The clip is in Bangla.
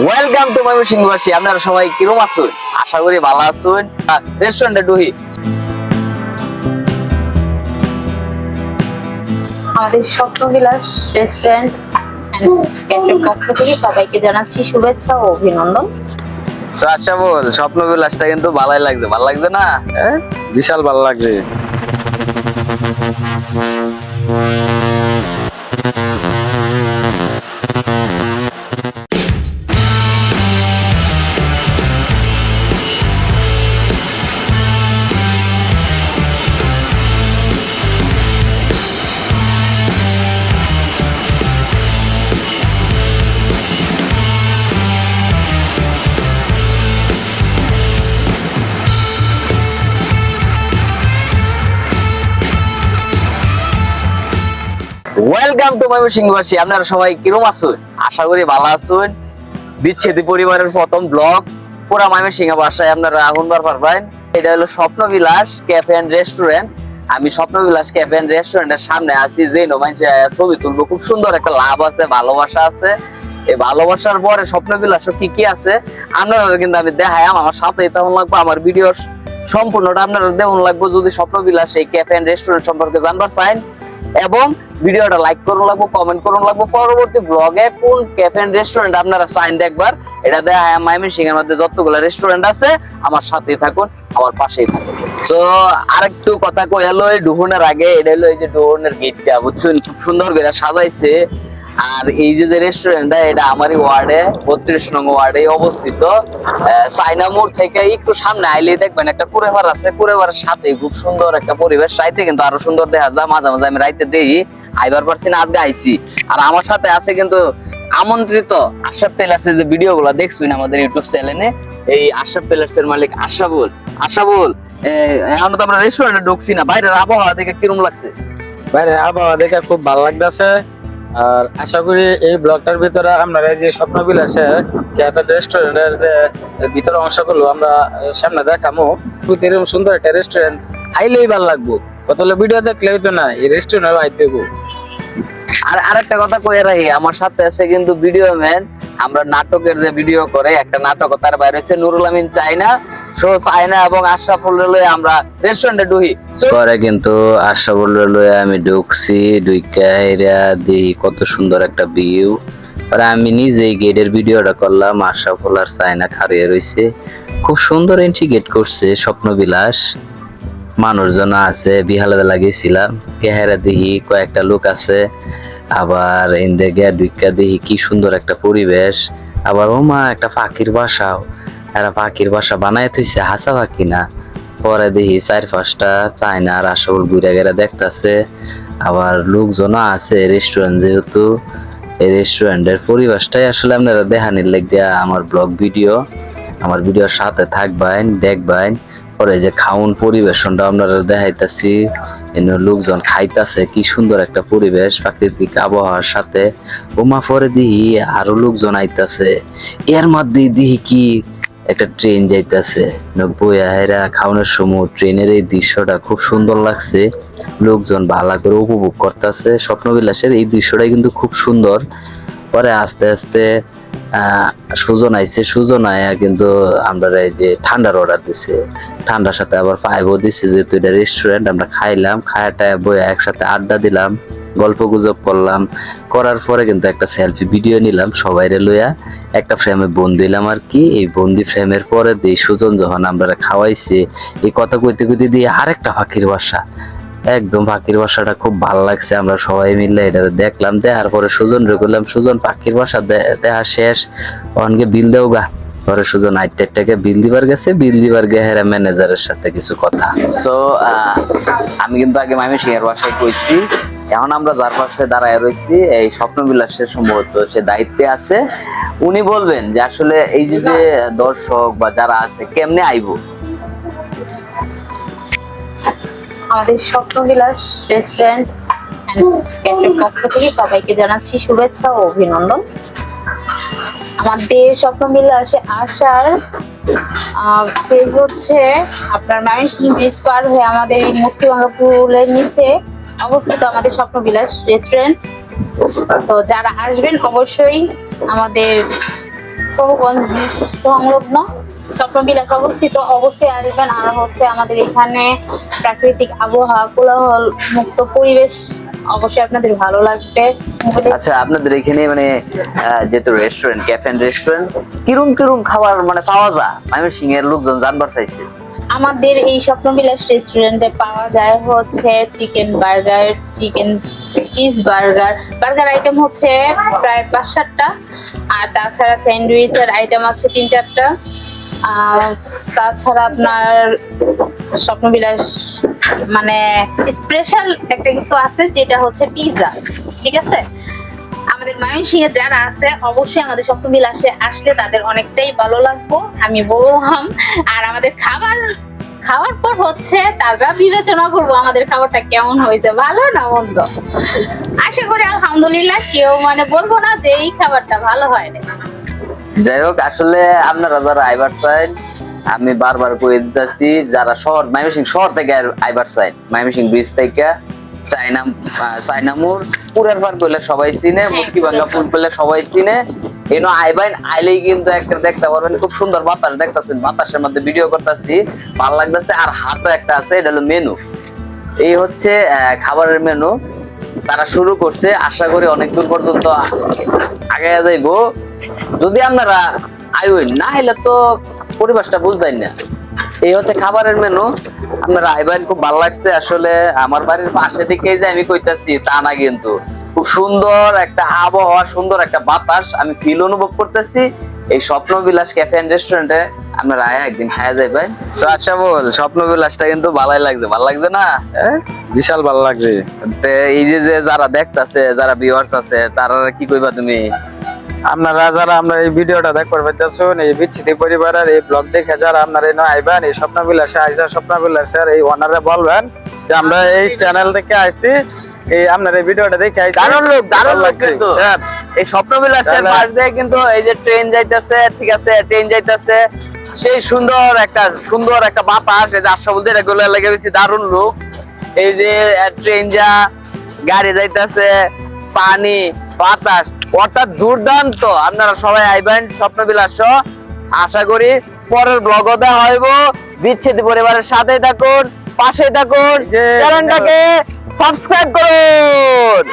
ওয়েলকাম টু ময়মনসিংহবাসী। আপনারা সবাই কিরকম আছেন? আশা করি ভালো আছেন। রেস্টুরেন্টে ঢুকি। আমাদের স্বপ্নবিলাস রেস্টুরেন্ট ক্যাফের পক্ষ থেকে সবাইকে জানাচ্ছি শুভেচ্ছা ও অভিনন্দন। আচ্ছা বল, স্বপ্নবিলাসটা কিন্তু ভালোই লাগছে। ভালো লাগছে না? বিশাল ভালো লাগছে। ওয়েলকাম টু ময়মনসিংহবাসী। আপনারা সবাই কিরকম আছেন? আশা করি ভালো আছেন। বিচ্ছেদী পরিবারের প্রথম ব্লগ পুরা ময়মনসিংহ ভাষায় আপনারা আগুনবার পারবেন। এটা হলো স্বপ্নবিলাস ক্যাফে এন্ড রেস্টুরেন্ট। আমি স্বপ্নবিলাস ক্যাফে এন্ড রেস্টুরেন্টের সামনে আছি। যে মানুষে ছবি তুলবো, খুব সুন্দর একটা লাভ আছে, ভালোবাসা আছে। এই ভালোবাসার পরে স্বপ্নবিলাস কি কি আছে আপনারা কিন্তু আমি দেখাই। আমার সাথে তখন লাগবো, আমার ভিডিও সম্পূর্ণটা আপনারা দেখুন লাগবো। যদি স্বপ্নবিলাস এই ক্যাফে এন্ড রেস্টুরেন্ট সম্পর্কে জানবার চান, এবং ভিডিওটা লাইক করুন লাগবো, কমেন্ট করুন লাগবো। পরবর্তী ব্লগে কোন ক্যাফে এন্ড রেস্টুরেন্ট আপনারা চান দেখবার, এটা দেখায়। ময়মনসিংহ এর মধ্যে যতগুলো রেস্টুরেন্ট আছে আমার সাথেই থাকুন, আমার পাশেই থাকুন। তো আরেকটু কথা কই হলো, এই ডুহনের আগে এটা হলো এই যে ডুহনের গেটটা বুঝছেন, খুব সুন্দর করে সাজাইছে। আর এই যে রেস্টুরেন্টটা, এটা আমারই ওয়ার্ডে 32 নং ওয়ার্ডে অবস্থিত। চাইনা মোড় থেকে একটু সামনে আইলে দেখবেন একটা কুড়েঘর আছে। কুড়েঘরের সাথে খুব সুন্দর একটা পরিবেশ। রাইতে কিন্তু আরো সুন্দর দেখা যায়। মাঝে মাঝে আমি রাইতে দেখি, আইবার পারছি না, আজকে আইছি। আর আমার সাথে আছে কিন্তু আমন্ত্রিত আশরাফ টেলার্স এর যে ভিডিও গুলো দেখছুন আমাদের ইউটিউব চ্যানেলে, এই আশরাফ টেলার্স এর মালিক আশাবুল। এখন তো আমরা রেস্টুরেন্টে ঢুকছি না, বাইরের আবহাওয়া দেখে কিরম লাগছে? বাইরে আবহাওয়া দেখে খুব ভালো লাগতেছে। আর আশা করি এই ব্লগটার ভিতরে আপনারা যে স্বপ্নবিলাসে ক্যাফে রেস্টুরেন্টের যে ভিতরে অংশগুলো আমরা সামনে দেখামো। এরকম সুন্দর একটা রেস্টুরেন্ট আইলেই ভালো লাগবো। কত হলো ভিডিও দেখলে হইতো না, এই রেস্টুরেন্ট আইতে গো। আর আরেকটা কথা কয়ে রাখি, আমার সাথে আছে কিন্তু ভিডিও ম্যান। আমরা নাটকের যে ভিডিও করে, একটা নাটক তার বাইরে হচ্ছে Nurul Amin China. So China এবং আশরাফুল লয়ে আমরা রেস্টুরেন্টে ঢুকি। পরে কিন্তু আশরাফুল লয়ে আমি ঢুকছি, ঢুইকা এরা দেখি কত সুন্দর একটা ভিউ। পরে আমি নিজেই গেটের ভিডিওটা করলাম। আশরাফুল আর চায়না খাড়িয়ে রয়েছে, খুব সুন্দর এন্ট্রি গেট করছে স্বপ্নবিলাস। মানুষজন আছে, বিহালে বেলা গেছিলাম, কেহারা দেখি কয়েকটা লোক আছে। আবার ইন্দেগা দুইকা দেখি কি সুন্দর একটা পরিবেশ। আবার ওমা একটা পাখির বাসাও, এরা পাখির বাসা বানায় থইছে, হাসা পাখি না। পরে দেখি 4-5টা চায়না আর আসল ঘুরে গেরা দেখতেছে। আবার লোকজন আছে রেস্টুরেন্ট, যেহেতু এই রেস্টুরেন্টের পরিবেশটাই আসলে আপনারা দেখানির লাগিয়া আমার ব্লগ ভিডিও, আমার ভিডিওর সাথে থাকবেন, দেখবেন। পরে যে খাউন পরিবেশনটা আপনারা দেখাইতেছি, লোকজন খাইতেছে, কি সুন্দর একটা পরিবেশ প্রাকৃতিক আবহাওয়ার সাথে। ওমা পরে দিহি আরো লোকজন আইতাছে, এর মধ্যে দিহি কি একটা ট্রেন যাইতেছে। বইয়া খাওয়ানোর সময় ট্রেনের এই দৃশ্যটা খুব সুন্দর লাগছে। লোকজন ভালো করে উপভোগ করতেছে। স্বপ্নবিলাসের এই দৃশ্যটা কিন্তু খুব সুন্দর। পরে আস্তে আস্তে সুজন আইছে, সুজন আয়া কিন্তু আমরা এই যে ঠান্ডার অর্ডার দিছে, ঠান্ডার সাথে আবার পাইবও দিছে। যেহেতু এটা রেস্টুরেন্ট, আমরা খাইলাম, খায়াটা বইয়া একসাথে আড্ডা দিলাম, গল্প গুজব করলাম। করার পরে কিন্তু একটা সেলফি ভিডিও নিলাম সবাইরে লইয়া, একটা ফ্রেমে বন্দি দিলাম আর কি। এই বন্দি ফ্রেমের পরে দিয়ে সুজন যখন আমরা খাওয়াইছে, এই কথা কইতে কইতে দিয়ে আরেকটা পাখির বাসা, একদম পাখির বাসাটা খুব ভালো লাগছে। আমরা সবাই মিলে এটা দেখলাম। দেখার পরে সুজন রে বললাম, সুজন পাখির বাসা দেখা শেষ, অনকে বিল দেও গা। পরে সুজন 8 টাকা বিল দিবার গেছে, বিল দিবার গিয়ে হেরা ম্যানেজারের সাথে কিছু কথা। সো আমি কিন্তু আগে ময়মনসিংহের বাসায় কইছি, এখন আমরা যার পাশে দাঁড়ায় রয়েছি এই স্বপ্নবিলাসের সম্ভবত সে দায়িত্বে আছে। উনি বলবেন যে আসলে এই যে দর্শক বা যারা আছে কেমনে আইবো। আমাদের স্বপ্নবিলাস রেস্টুরেন্ট ক্যাফের পক্ষ থেকে সবাইকে জানাচ্ছি শুভেচ্ছা ও অভিনন্দন। আমাদের স্বপ্নবিলাসে আসার পেজ হচ্ছে আপনার ময়মনসিংহ ব্রিজ পার হয়ে আমাদের এই মুক্তিভাঙ্গা পুলের নিচে অবস্থিত আমাদের স্বপ্নবিলাস রেস্টুরেন্ট। তো যারা আসবেন অবশ্যই আমাদের প্রভুগঞ্জ ব্রিজ সংলগ্ন স্বপ্নবিলাস অবস্থিত। অবশ্যই আসবেন। আর হচ্ছে আমাদের এখানে প্রাকৃতিক আবহাওয়া, কোলাহল মুক্ত পরিবেশ, অবশ্যই আপনাদের ভালো লাগবে। আচ্ছা, আপনাদের এখানে মানে যেহেতু রেস্টুরেন্ট, ক্যাফে এন্ড রেস্টুরেন্ট, কিরম কিরম খাবার মানে পাওয়া যায় ময়মনসিংহ এর লোকজন জানবার চাইছে? আমাদের এই স্বপ্নবিলাস রেস্টুরেন্টে পাওয়া যায় হচ্ছে chicken burger, chicken cheese burger, burger item হচ্ছে প্রায় 5-7টা। আর তাছাড়া স্যান্ডউইচের আইটেম আছে 3-4টা। তাছাড়া আপনার স্বপ্নবিলাস মানে স্পেশাল একটা কিছু আছে যেটা হচ্ছে পিৎজা। ঠিক আছে, আমাদের ময়মনসিংহে যারা আছে অবশ্যই আমাদের স্বপ্নবিলাসে আসলে তাদের অনেকটাই ভালো লাগবে আমি বললাম। আর আমাদের খাওয়ার পর হচ্ছে তারা বিবেচনা করবো আমাদের খাবারটা কেমন হয়েছে, ভালো না মন্দ। আশা করি আলহামদুলিল্লাহ, কেউ মানে বলবো না যে এই খাবারটা ভালো হয়নি। যাই হোক, আসলে আপনারা যারা আইবার চাইন, আমি বারবার কয়ে দিতেছি, যারা ময়মনসিংহ শহর থেকে আইবার চাইন, ময়মনসিংহ ব্রিজ থেকে চায়নামুর পুরের পার করলে সবাই চিনে, মুক্তিভাঙ্গা পুল করলে সবাই চিনে। এনো আইবাইন আইলেই কিন্তু একটা দেখতে পারবেন, খুব সুন্দর বাতাস দেখতেছেন, বাতাসের মধ্যে ভিডিও করতেছি, ভালো লাগতেছে। আর হাতও একটা আছে, এটা হলো মেনু। এই হচ্ছে খাবারের মেনু। তারা শুরু করছে, আশা করি অনেক দূর পর্যন্ত আগে যাইবো। যদি আপনারা আইবেন, না হলে তো পরিবেশটা বুঝবেন না। এই হচ্ছে খাবারের মেনু। আপনারা আইবেন, খুব ভালো লাগছে। আসলে আমার বাড়ির পাশে থেকে যে আমি কইতাছি তা না, কিন্তু খুব সুন্দর একটা আবহাওয়া, সুন্দর একটা বাতাস আমি ফিল অনুভব করতেছি এই স্বপ্নবিলাস ক্যাফে এন্ড রেস্টুরেন্টে। আপনারা আয়া একদিন খায়া যাইবেন। তো আচ্ছা বল, স্বপ্নবিলাসটা কিন্তু ভালোই লাগছে, ভালো লাগছে না? বিশাল ভালো লাগছে। এই যে যারা দেখতাছে, যারা ভিউয়ার্স আছে, তারা কি কইবা তুমি? আপনারা যারা আমরা এই ভিডিওটা দেখবার পাইতেছেন, এই বিচ্ছিতি পরিবারের এই ব্লগ দেখে যারা আপনারা এই আইবেন, এই স্বপ্নবিলাসে আইসা স্বপ্নবিলাসের এই ওনারে বলবেন যে আমরা এই চ্যানেল থেকে আসছি, এই আপনার এই ভিডিওটা দেখে আইছি। দারুণ লোক কিন্তু এই স্বপ্নবিলাসের পাশ দিয়ে কিন্তু এই যে ট্রেন যাইতেছে, ঠিক আছে, ট্রেন যাইতেছে, সেই সুন্দর একটা বাতাস, এই যে আশা বলতে এটা গুলো লেগে গেছি, দারুণ লোক। এই যে ট্রেন গাড়ি যাইতেছে, পানি, বাতাস, অর্থাৎ দুর্দান্ত। আপনারা সবাই আইবেন স্বপ্নবিলাস। আশা করি পরের ব্লগও দেখা হইব। বিচ্ছেদ পরিবারের সাথে থাকুন, পাশে থাকুন, চ্যানেলটাকে সাবস্ক্রাইব করুন।